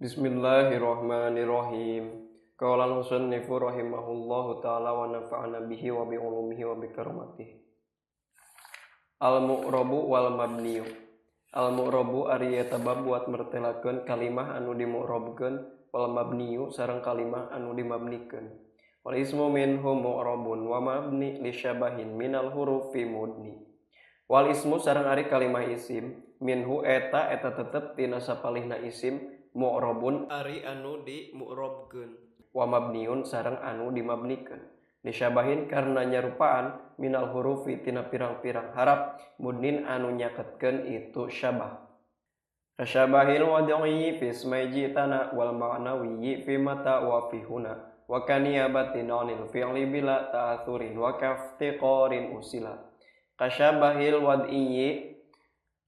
Bismillahirrahmanirrahim. Qala al-musannifu rahimahullahu ta'ala wa nafa'ana bihi wa bi ulumihi wa bi karamatihi. Al-mu'rabu wal mabniyu. Al-mu'rabu ari eta bab buat mertelakeun kalimah anu dimu'rabkeun wal mabniyu sareng kalimah anu dimabnikeun. Wal ismu minhu mu'rabun wa mabni li syabahin minal hurufi mudni. Wal ismu sareng ari kalimah isim minhu eta tetep tina sapalihna isim mu'rabun ari anu dimu'rabkeun wa mabniun sareng anu dimabnikeun disyabahin karena nyarupaan minal hurufi tina pirang-pirang harap mudnin anu nyaketkeun itu syabah kasyabahil wad'i fi ismai jitana wal ma'nawi fi mata wa fi huna wa kaniyabatin anil fi'li bila ta'athurin wa kaftiqarin usila kasyabahil wad'i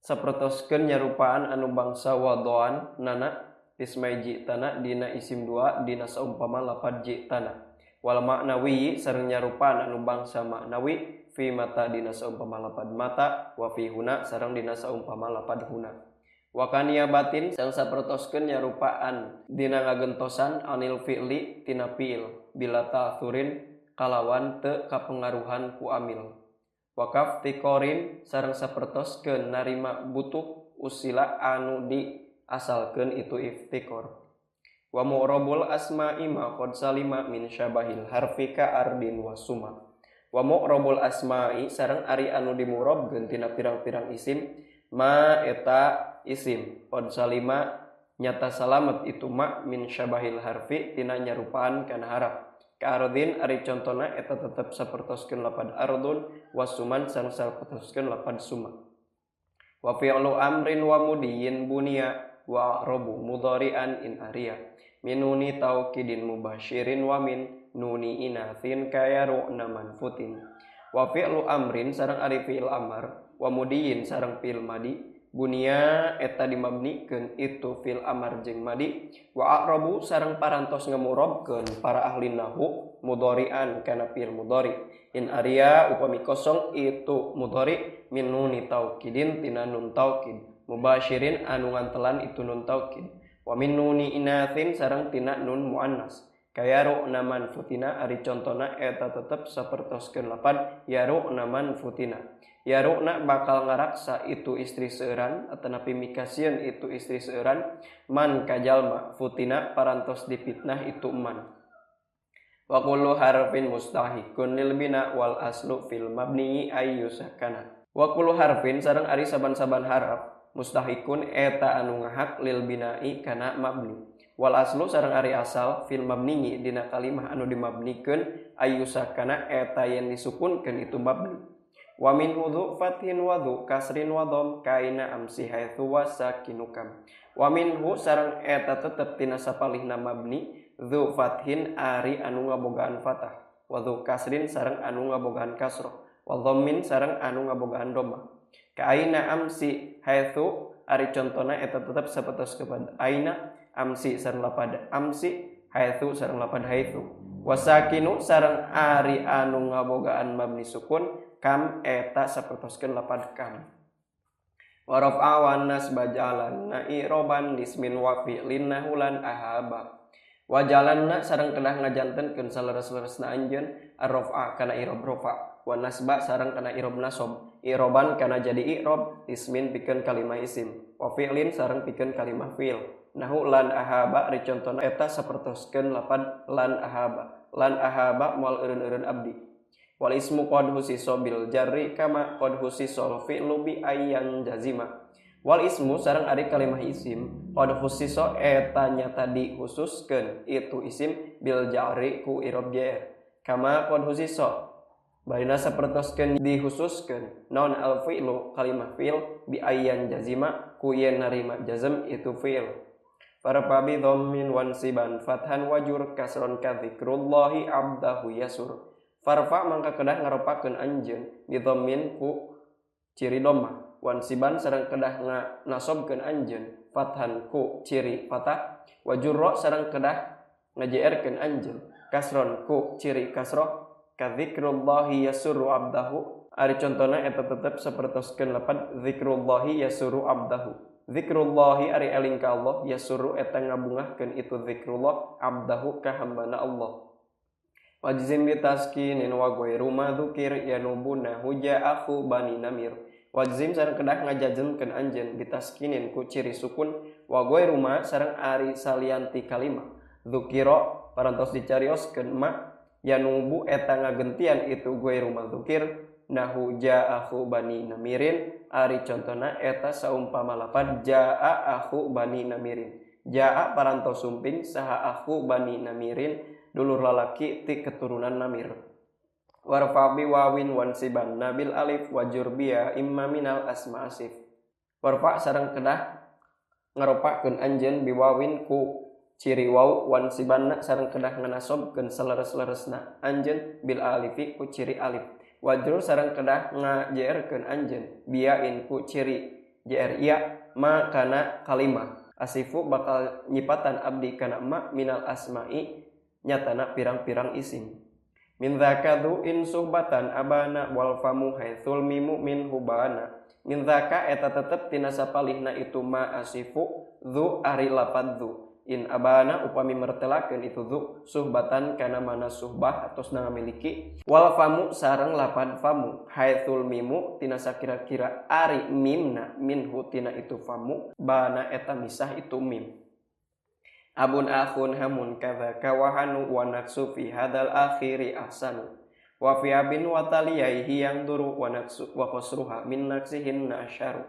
sapertoskeun nyarupaan anu bangsa wad'an nana ismai jitana dina isim dua dina saumpama lapad jitana wal ma'nawi sareng nyarupaan anu bangsa ma'nawi fi mata dina saumpama lapad mata wa fi huna sareng dina saumpama lapad huna wa kaniyabatin sareng sapertoskeun nyarupaan dina ngagentosan anil fi'li tina fi'il bila ta'thurin kalawan teu kapengaruhan ku amil wa kaftiqarin sareng sapertoskeun narima butuh usila anu di asalkeun itu iftikor wa mu'rabul asma'i ma qad salima min syabahil harfi ka ardin wa suma wa mu'rabul asma'i sareng ari anu dimu'rabkeun tina pirang-pirang isim ma eta isim qad salima nyata salamet itu ma min syabahil harfi tina nyarupaan kana harap ka ardin ari contona eta tetep sapertoskeun lapad ardun wa suman sareng sapertoskeun lapad suma wa fi'lu amrin wa mudiyin bunia wa robu mudhari'an in ariya minuni taukidin mubashirin wa min nuni inathin kayaru naman futin wa fi'lu amrin sareng ari fi'il amar wa mudiyin sareng fi'il madi bunia eta dimabnikeun itu fi'il amar jeung madi wa a'rabu sareng parantos ngamurabkeun para ahli nahwu mudhari'an kana fi'il mudhari in ariya upami kosong itu mudhari min nuni taukidin tina nun taukid mubashirin anu ngantelan itu nun taukid wa min nuni inathin sareng tina nun muannas kayaru naman futina ari contona eta tetep sapertoskeun lapad yaru naman futina yaruna bakal ngaraksa itu istri seueuran atanapi mikasieun itu istri seueuran man kajalma futina parantos dipitnah itu man wa kullu harfin mustahikun lil bina wal aslu fil mabni ayyusakana wa kullu harfin sareng ari saban-saban haraf mustahikun eta anu ngahak lil bina'i kana mabni wal aslu sareng ari asal fil mabni dina kalimah anu dimabnikeun ayyusakana eta yen disukunkeun itu mabni wa min hudhu fathin wa dhu kasrin wa dham kaina amsi haitsu wasakinukam wa minhu sareng eta tetep tina sapalihna mabni dhu fathin ari anu ngabogaan fatah wa dhu kasrin sareng anu ngabogaan kasrah wa dhammin sareng anu ngabogaan dhamma ka aina amsi haitsu ari contona eta tetep sapertos kepada aina amsi sareng lapad amsi haitsu sareng lapad haitsu wasakinu sareng ari anu ngabogaan mabni sukun kam eta sapertoskeun lapad kam wa raf'a wa nasba jalanna i'roban lismin wa fi'lin nahulan ahaba wa jalanna sareng kedah ngajantenkeun saleres-leresna anjeun ar-raf'a kana i'rob rafa wa nasba sareng kana i'rob nasab i'roban kana jadi i'rob ismin pikeun kalimah isim wa fi'lin sareng pikeun kalimah fi'il nahu lan ahaba ari contona eta sapertoskeun lapad lan ahaba moal eureun-eureun abdi wal ismu qad husiso bil jarri kama qad husiso fi'lu bi ayyan jazima wal ismu sareng ari kalimah isim qad husiso eta nyata dikhususkeun itu isim bil jarri ku i'rob jar kama qad husiso baina sapertoskeun dikhususkeun naon al fi'lu kalimah fi'il bi ayyan jazima ku yen narima jazm itu fi'il farfa bi dhammin wansiban fathan wajur kasron ka dzikrullahi abdahu yasur farfa mangka kedah ngaropakeun anjeun bi dhammin ku ciri dhamma wansiban sareng kedah nasobkeun anjeun fathan ku ciri fatah wajurra sareng kedah ngajeerkeun anjeun kasron ku ciri kasroh kadzikrullahi yasurru abdahu ari contona eta tetep sapertoskeun lapad zikrullahi yasurru abdahu. Zikrullahi ari eling ka Allah yasurru eta ngabungahkeun itu zikrullah abdahu ka hambana Allah. Wajzim bitaskinin wa ghairu madzukir yanubuna huja akhu bani namir. Wajzim sareng kedah ngajajengkeun anjeun bitaskinin ku ciri sukun wa ghairu ma sareng ari salianti kalimah. Dzukira parantos dicarioskeun ma yanubu eta ngagentian itu ghairu madzukir nahu jaa akhu bani namirin ari contona eta saumpama lapad jaa akhu bani namirin. Jaa parantos sumping saha akhu bani namirin dulur lalaki ti keturunan Namir. Warfa bi wawin wansiban nabil alif wajur biya imma minal asma asif. Warfa sareng kedah ngaropakeun anjeun bi wawin ku ciri waw wansibanna sareng kedah nganasobkeun saleres-leresna anjeun bil alifi ku ciri alif. Wajur sareng kedah ngajeerkeun anjeun biyain ku ciri jr iya ma kana kalimah. Asifu bakal nyipatan abdi kana ma minal asma'i nyatana pirang-pirang isim. Min dzakadu in suhbatan abana wal famu haitsul mimu min hubana. Min dzaka eta tetep tina sapalihna itu ma asifu dzu ari lapad dzu. In abana upami mertelakeun itu dzu suhbatan kana mana suhbah atosna ngamiliki. Wal famu sareng lapad famu haitsul mimu tina sakira-kira ari mimna minhu tina itu famu bana eta misah itu mim. Abun akhun hamun kadza kawahanu wa naksu fi hadal akhiri ahsanu wa fi abin wa taliyaihi yang duru wa naksu wa qasruha min naksihin nasyaru.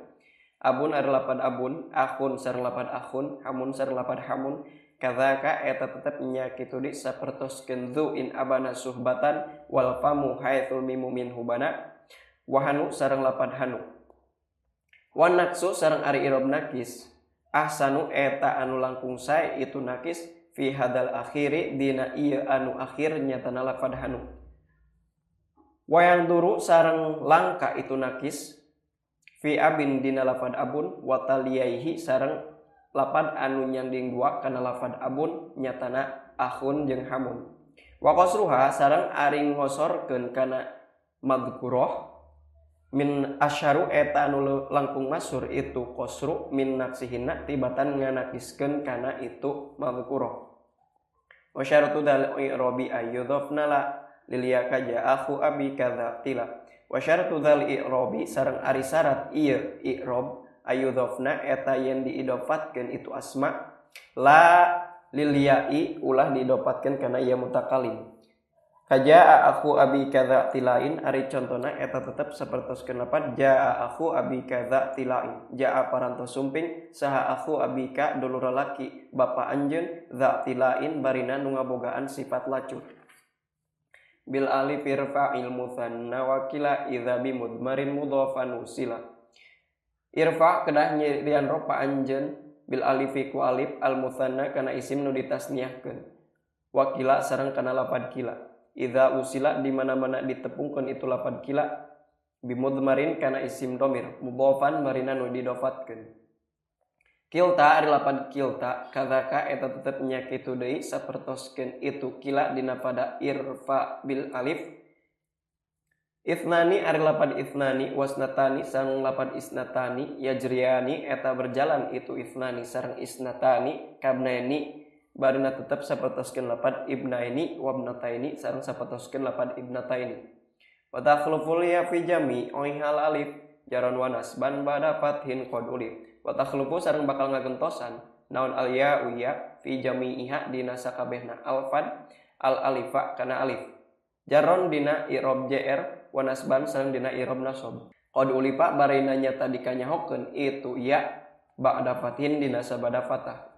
Abun ari lapad abun akhun sareng lapad akhun hamun sareng lapad hamun kadza ka eta tetep nya kitu di sapertoskeun dzu in abana suhbatan wal famu haitsul mimu min hubana wa hanu sareng lapad hanu wa naksu sareng ari irob nakis ahsanu eta anu langkung sae itu nakis fi hadal akhiri dina ieu anu akhir nyatana lafad hanu. Wayang duru sareng langka itu nakis fi abin dina lafad abun wa taliyaihi sareng lapad anu nyanding dua kana lafad abun nyatana akhun jeung hamun. Wa qasruha sareng ari ngosorkeun kana madhkurah min asyaru eta anu langkung masur itu qasru min naksihinna tibatan nganakiskeun kana itu madhkurah. Wa syaratu dal i'rabi ayyudhafna la lil yakaja akhu abi kadza tila. Wa syaratu dal i'rabi sareng ari syarat ieu i'rab ayyudhafna eta yen diidofatkeun itu asma la lil ya'i ulah diidofatkeun kana ieu mutakallim. Kajaa aku abi kadza tilain ari contona eta tetep sapertoskeun lapad jaa aku abi kadza tilain. Jaa parantos sumping saha aku abika dulur lalaki bapa anjeun dza tilain barina nu ngabogaan sifat lacur. Bil alif irfa'il mutsanna wa kila idza bi mudmarin mudhafan usila. Irfa kedah nyirian ropa anjeun bil alifi ku alif al mutsanna kana isim nu ditasniahkeun. Wa kila sareng kana lapad kila. Idza usila di mana-mana ditepungkeun itu lapad kila bimudmarin kana isim dhamir mudhafan marina nu didofatkeun. Kilta ari lapad kilta kadzaka eta tetep nya kitu deui sapertoskeun itu kila dina pada irfa bil alif. Ithnani ari lapad ithnani wasnatani sareng lapad isnatani yajriyani eta berjalan itu ithnani sareng isnatani kabnaini barina tetep sapertoskeun lapad ibnaini wa ibnataini sareng sapertoskeun lapad ibnataini. Wa takhluful ya fi jami oihal alif jaron wa nasban ba'da fathin qad ulif. Wa takhlufu sareng bakal ngagentosan naon al ya uya fi jami'iha dina sakabehna alfan al alifa kana alif. Jaron dina i'rab jr wa nasban sareng dina i'rab nasab. Qad ulifa barina nyata dikanyahokeun itu ya ba'da fathin dina sabada fatah.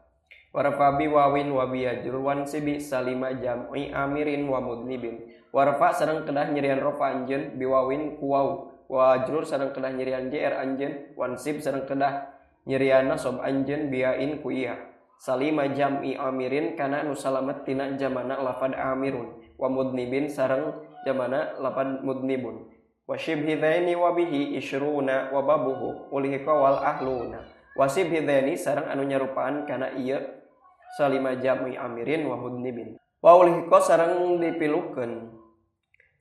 Warfa bi wawin wa bi yajrun sibi salima jam'i amirin wa mudnibin. Warfa sareng kedah nyerian rofa anjeun bi wawin ku waw wa ajrur sareng kedah nyerian jr anjeun wansib sareng kedah nyerian nasab anjeun biain ku iya. Salima jam'i amirin kana nu salamet tina jamana lafad amirun wa mudnibin sareng jamana lafad mudnibun. Wa shibhi dzaini wa bihi isyruna wa babuhu ulihika wal ahluna. Wasib hidani sareng anu nyarupaan kana ieu salima jam'i amirin wa hudnibin. Wa ulhiqa sareng dipilukeun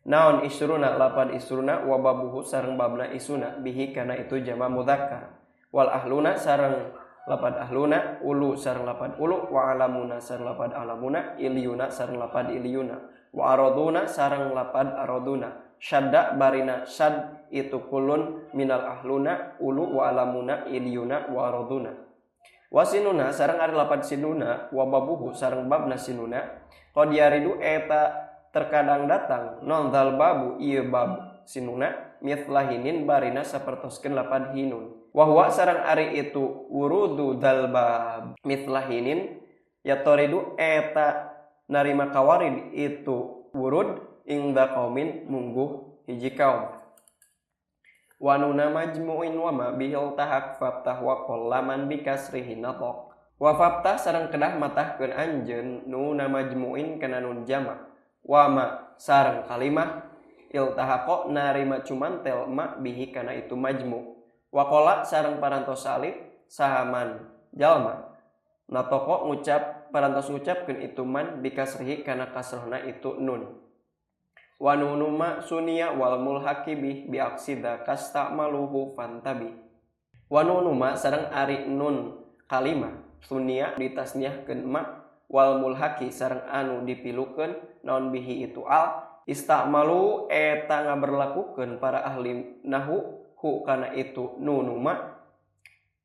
naon isruna lapan isruna wa babuhu sareng babna isuna bihi kana itu jama mudzakkar. Wal ahluna sareng lapan ahluna, ulu sareng lapan ulu, wa alamuna sareng lapan alamuna, ilyuna sareng lapan ilyuna, wa araduna sareng lapan araduna. Syadda barina syad itu kulun minal ahluna, ulu, wa alamuna, ilyuna, wa araduna. Wa sinuna sareng ari lapan sinuna, wa babuhu sareng babna sinuna, qad yaridu eta terkadang datang non dzal babu ieu bab sinuna mithlahinin barina sapertoskeun lapan hinun. Wa huwa sareng ari itu wurudu dzal bab mithlahinin yatoridu eta narima kawarid itu wurud ingda qaumin mungguh hiji kaum. Wa nuna majmu'in wa ma bihil tahak faftah wa qallaman bikasrihi nataq. Wa faftah sareng kedah matahkeun anjeun nuna majmu'in kana nun jama'. Wa ma sareng kalimah iltahaqa narima cumantel ma bihi kana itu majmu'. Wa qala sareng parantos salib sahaman jalma. Nataqo ngucap parantos ngucapkeun itu man bikasrihi kana kasrohna itu nun. Wa nunuma sunia wal mulhaqi bih bi aqsida kastamaluhu fantabi. Wa nunuma sareng ari nun kalimah sunia ditasniahkeun ma wal mulhaqi sareng anu dipilukeun naon bihi itu al istamalu eta ngaberlakukeun para ahli nahwu hu kana itu nunuma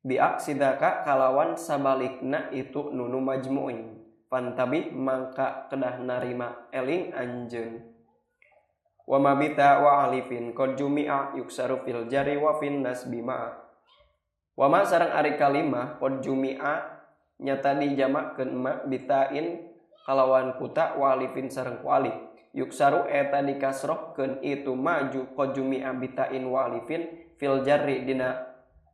bi aqsidaka kalawan sabalikna itu nunu majmu'in fantabi mangka kedah narima eling anjeun. Wa mabita wa alifin qad jumi'a yuksaru fil jari wa fin nasbi ma. Wa ma sareng ari kalimah qad jumi'a nyata dijamakeun ma bitain kalawan kuta wa alifin sareng ku alif. Yuksaru eta dikasrohkeun itu maju qad jumi'a bitain wa alifin fil jarri dina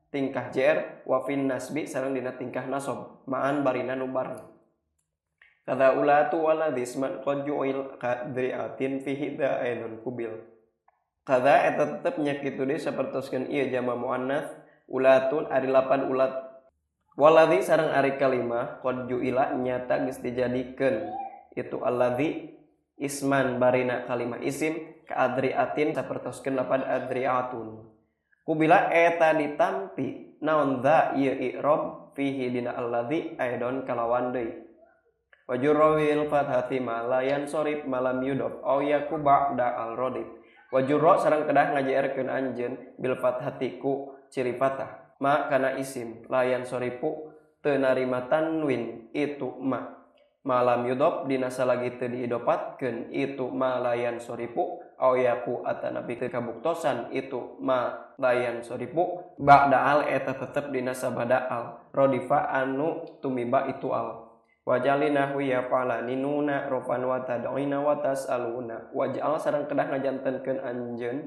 tingkah jar wa fin nasbi sareng dina tingkah nasab ma'an barina nu bareng. Kada ulatu waladisman qad ju'il qadri'atin fihi da'ainun kubil. Kada eta tetep nya kitu deui sapertoskeun ieu jama muannats ulatun ari lapan ulat. Waladhi sareng ari kalimah qad ju'ila nyata geus dijadikeun itu alladzi isman barina kalimah isim ka adri'atin sapertoskeun lapan adri'atun. Kubila eta ditampi naon dza ieu i'rab fihi dina alladzi aidon kalawan deui. Wajurrawil fathati malayan sorib malam yudof au yakuba da al rodib. Wajurro sareng kedah ngajaerkeun anjeun bil fathati ku ciri fathah ma kana isim layan soripu teu narima tanwin itu ma. Malam yudof dina salagi teu diidopatkeun itu ma layan soripu au yaku atanapi teu kabuktosan itu ma layan soripu ba'da al eta tetep dina sabada al rodifa anu tumiba itu al. Wajalinahu yaf'alani nuna rofan wa tad'ina wa tas'aluna. Waj'al sareng kedah ngajantenkeun anjeun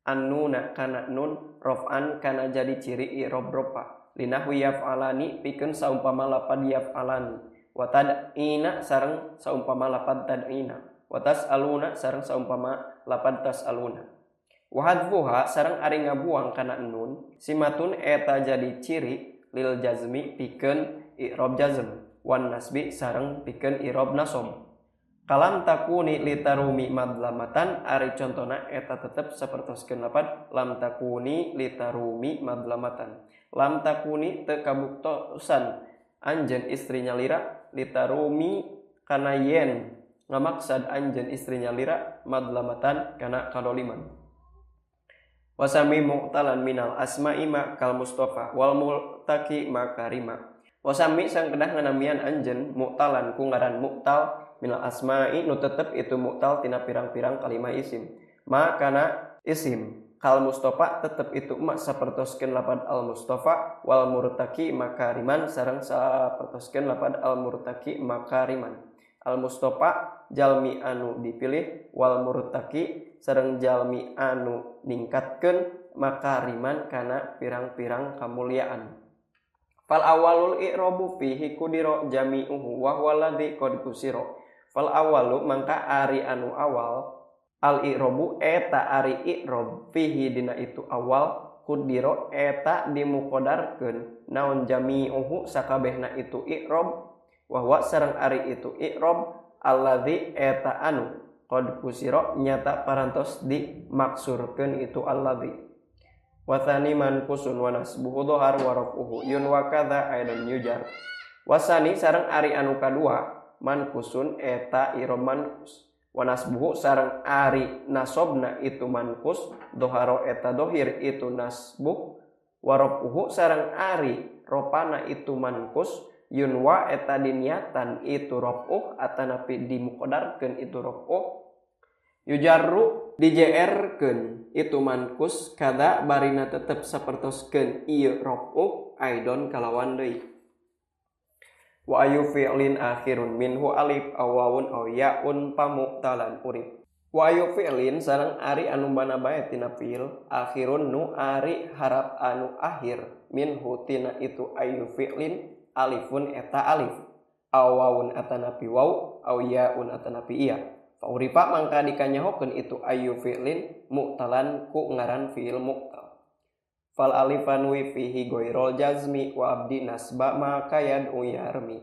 annuna kana nun rofan kana jadi ciri i'rab rofa. Linahu yaf'alani pikeun saumpama lapad yaf'alani. Wa tad'ina sareng saumpama lapad tad'ina. Wa tas'aluna sareng saumpama lapad tas'aluna. Wa hadfuha sareng ari ngabuang kana nun simatun eta jadi ciri lil jazmi pikeun i'rab jazm. Wan nasbi sareng pikeun i'rab nasab. Kalam takuni litarumi madlamatan ari contona eta tetep sapertoskeun lapad lam takuni litarumi madlamatan. Lam takuni teu kabuktosan anjeun istrinya lira litarumi kana yen ngamaksad anjeun istrinya lira madlamatan kana kadoliman. Wasami mu'talan minal asma'i ma kal mustafa wal multaqi makarima. Wasami sang kedah nganamian anjeun mu'talan ku ngaran mu'tal minal asma'i nu tetep itu mu'tal tina pirang-pirang kalimah isim. Ma kana isim kal mustafa tetep itu ma sapertoskeun lapad al mustafa wal murtaqi makariman sareng sapertoskeun lapad al murtaqi makariman. Al mustafa jalmi anu dipilih wal murtaqi sareng jalmi anu ningkatkeun makariman kana pirang-pirang kamulyaan. Fal awalul i'rabu fihi kudiro jami'uhu wa huwa alladzi qad kusiro. Fal awalu mangka ari anu awal al i'rabu eta ari i'rab fihi dina itu awal kudiro eta dimuqadarkeun naon jami'uhu sakabehna itu i'rab Wahwa sareng ari itu i'rab alladzi eta anu qad kusira nyata parantos dimaksurkeun itu alladzi. Wathani mankusun wa nasbuhu dhahar wa rafuhu yun wa kadza aidan yujar. Wasani sareng ari anu kadua mankusun eta i'rab mankus. Wa nasbuhu sareng ari nasobna itu mankus dhaharo eta dohir itu nasbuh. Wa rafuhu sareng ari ropana itu mankus yunwa eta diniatan itu raf'uh atanapi dimuqaddarkeun itu raf'uh yujarru dijerkeun itu mankus kada barina tetep sapertoskeun ieu raf'uh aidon kalawan deui. Wa ayu fi'lin akhirun minhu alif aw wawun aw ya'un pamuqtalan urip. Wa ayu fi'lin sareng ari anu bana bae tina fi'il akhirun nu ari harap anu akhir minhu tina itu ayu fi'lin alifun eta alif aw wawun atanapi waw aw yaun atanapi iya fa urifa mangka dikanyahokeun itu ayu fi'lin muqtalan ku ngaran fi'il muqtal. Fal alifan wi fihi ghairul jazmi wa abdi nasba maka yad'u yarmi.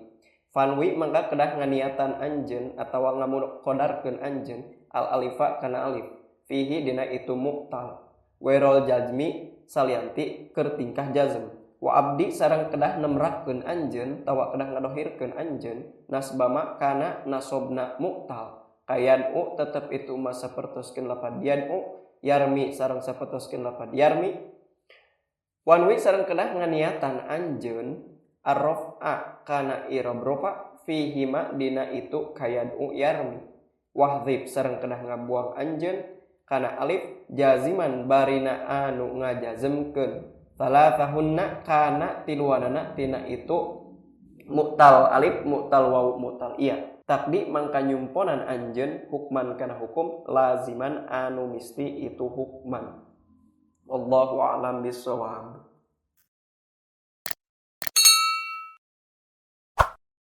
Fanwi mangka kedah nganiatan anjeun atawa ngamuqaddarkeun anjeun al alifa kana alif fihi dina itu muqtal ghairul jazmi salianti keur tingkah jazm. Wa abdi sareng kedah nemrakeun anjeun tawa kedah ngadohirkeun anjeun nasbama kana nasobna muqtal kayad'u tetep itu masa sapertoskeun lapad yad'u yarmi sareng sapertoskeun lapad yarmi. Wanwi sareng kedah nganiatan anjeun ar-raf'a kana i'rab rafa fihi ma dina itu kayad'u yarmi. Wahdhib sareng kedah ngabuang anjeun kana alif jaziman barina anu ngajazemkeun salatahunna kana tiluanana tina itu muqtal alif muqtal waw muqtal iya takdi mangka nyumponan anjeun hukman kana hukum laziman anu misti itu hukman. Wallahu a'lam bissawab.